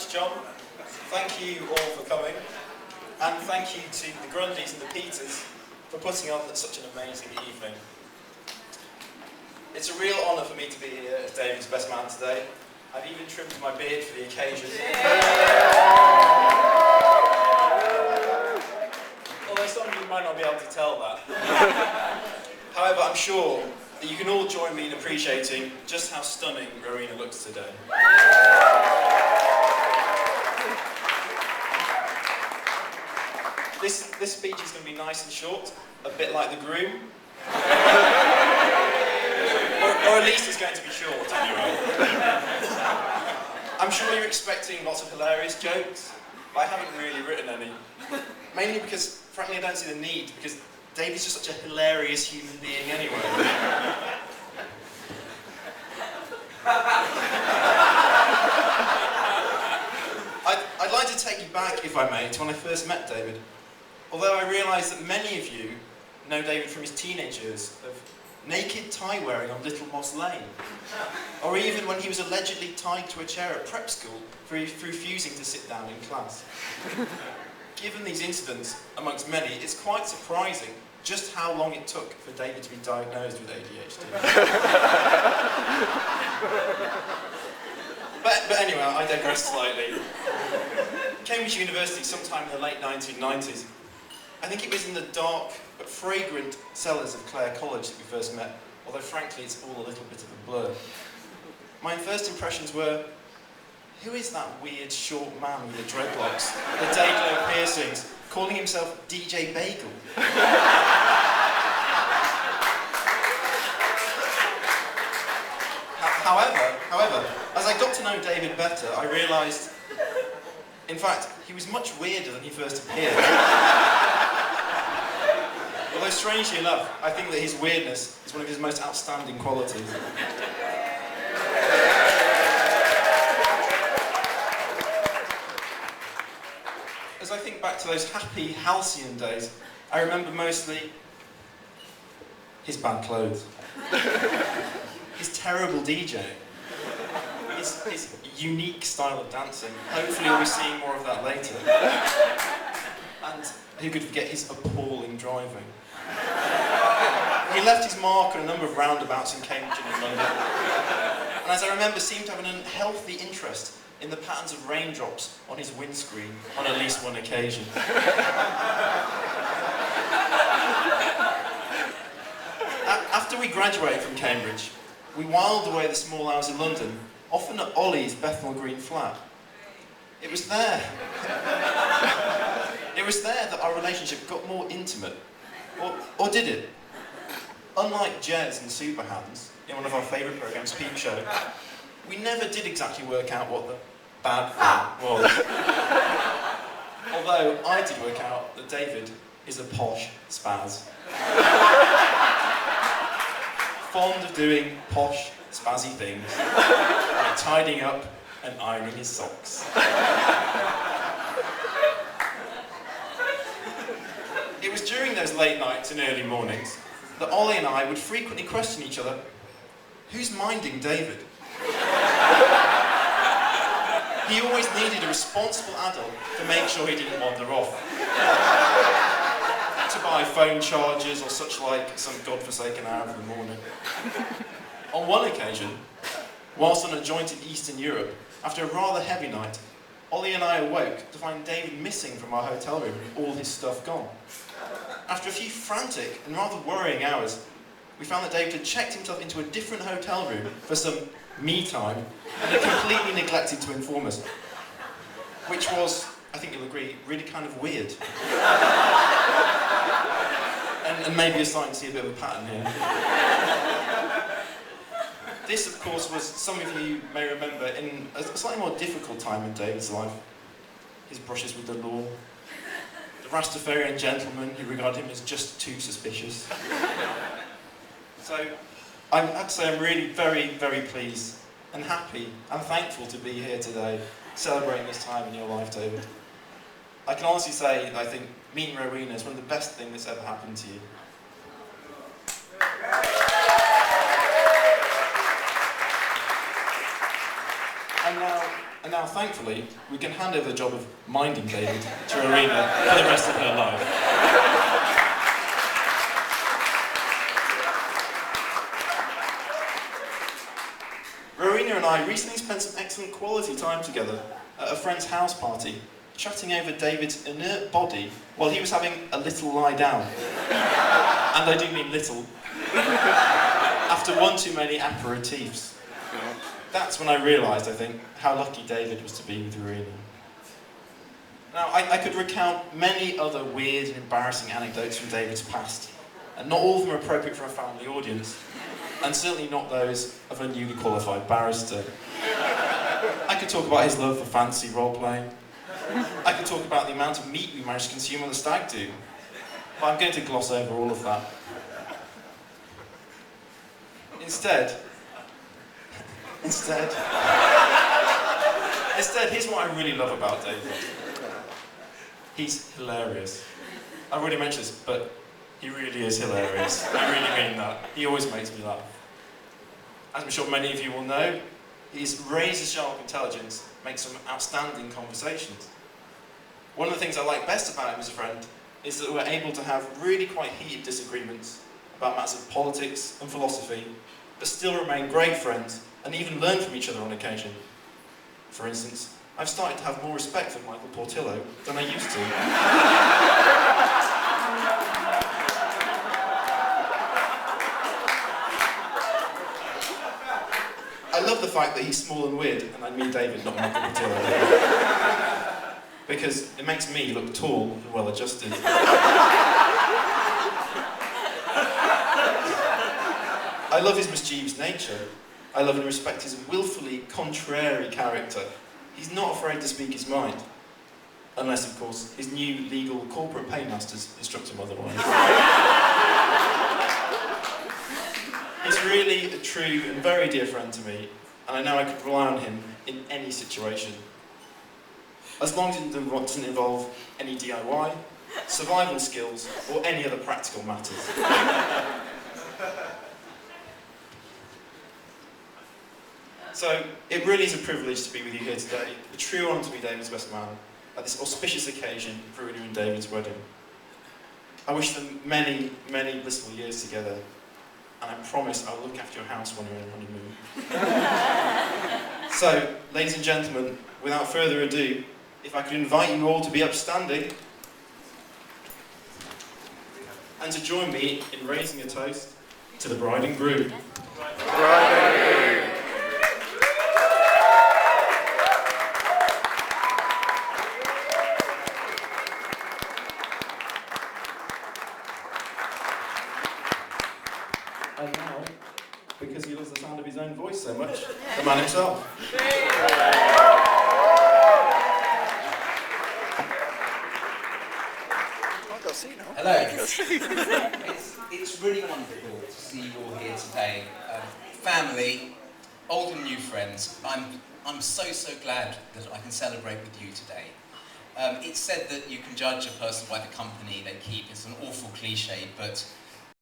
much, John. Thank you all for coming. And thank you to the Grundys and the Peters for putting on such an amazing evening. It's a real honour for me to be here as David's best man today. I've even trimmed my beard for the occasion. Although some of you might not be able to tell that. However, I'm sure that you can all join me in appreciating just how stunning Rowena looks today. This speech is going to be nice and short, a bit like the groom. or at least it's going to be short, anyway. I'm sure you're expecting lots of hilarious jokes, but I haven't really written any. Mainly because, frankly, I don't see the need, because David's just such a hilarious human being anyway. I'd like to take you back, if I may, to when I first met David. Although I realise that many of you know David from his teenage years of naked tie wearing on Little Moss Lane, or even when he was allegedly tied to a chair at prep school for refusing to sit down in class. Given these incidents, amongst many, it's quite surprising just how long it took for David to be diagnosed with ADHD. but anyway, I digress slightly. Cambridge University, sometime in the late 1990s, I think it was in the dark but fragrant cellars of Clare College that we first met, although frankly it's all a little bit of a blur. My first impressions were, who is that weird short man with the dreadlocks, the day-glow piercings, calling himself DJ Bagel? However, as I got to know David better, I realised, in fact, he was much weirder than he first appeared. Although strangely enough, I think that his weirdness is one of his most outstanding qualities. As I think back to those happy, halcyon days, I remember mostly his bad clothes, his terrible DJing, his unique style of dancing. Hopefully we'll be seeing more of that later. And who could forget his appalling driving? He left his mark on a number of roundabouts in Cambridge and in London. And as I remember, seemed to have an unhealthy interest in the patterns of raindrops on his windscreen on at least one occasion. After we graduated from Cambridge, we whiled away the small hours of London, often at Ollie's Bethnal Green flat. It was there that our relationship got more intimate. Or did it? Unlike Jez and Superhands, in one of our favourite programmes, Peep Show, we never did exactly work out what the bad thing was. Although I did work out that David is a posh spaz. Fond of doing posh, spazzy things, like tidying up and ironing his socks. It was during those late nights and early mornings that Ollie and I would frequently question each other, who's minding David? He always needed a responsible adult to make sure he didn't wander off. To buy phone chargers or such like some godforsaken hour of the morning. On one occasion, whilst on a joint in Eastern Europe, after a rather heavy night, Ollie and I awoke to find David missing from our hotel room and all his stuff gone. After a few frantic and rather worrying hours, we found that David had checked himself into a different hotel room for some me time and had completely neglected to inform us. Which was, I think you'll agree, really kind of weird. And maybe you're starting to see a bit of a pattern here. This, of course, was, some of you may remember, in a slightly more difficult time in David's life. His brushes with the law, the Rastafarian gentleman who regarded him as just too suspicious. So, I have to say I'm really very, very pleased and happy and thankful to be here today, celebrating this time in your life, David. I can honestly say that I think meeting Rowena is one of the best things that's ever happened to you. And now thankfully, we can hand over the job of minding David to Rowena for the rest of her life. Rowena and I recently spent some excellent quality time together at a friend's house party, chatting over David's inert body while he was having a little lie down. And I do mean little. After one too many aperitifs. That's when I realised, I think, how lucky David was to be with Rowena. Now, I could recount many other weird and embarrassing anecdotes from David's past, and not all of them are appropriate for a family audience, and certainly not those of a newly qualified barrister. I could talk about his love for fantasy role-playing. I could talk about the amount of meat we managed to consume on the stag do, but I'm going to gloss over all of that. Instead, here's what I really love about David. He's hilarious. I've already mentioned this, but he really is hilarious. I really mean that. He always makes me laugh. As I'm sure many of you will know, his razor-sharp intelligence makes some outstanding conversations. One of the things I like best about him as a friend is that we're able to have really quite heated disagreements about matters of politics and philosophy, but still remain great friends and even learn from each other on occasion. For instance, I've started to have more respect for Michael Portillo than I used to. I love the fact that he's small and weird, and I mean David, not Michael Portillo. Because it makes me look tall and well-adjusted. I love his mischievous nature. I love and respect his willfully contrary character. He's not afraid to speak his mind. Unless, of course, his new legal corporate paymasters instruct him otherwise. He's really a true and very dear friend to me, and I know I could rely on him in any situation. As long as it doesn't involve any DIY, survival skills, or any other practical matters. So, it really is a privilege to be with you here today. A true honour to be David's best man at this auspicious occasion for Rowena and David's wedding. I wish them many, many blissful years together, and I promise I'll look after your house when you're on honeymoon. So, ladies and gentlemen, without further ado, if I could invite you all to be upstanding and to join me in raising a toast to the bride and groom. Bride and groom. And now, because he loves the sound of his own voice so much, the man himself. Hello. It's really wonderful to see you all here today. Family, old and new friends. I'm so glad that I can celebrate with you today. It's said that you can judge a person by the company they keep. It's an awful cliche, but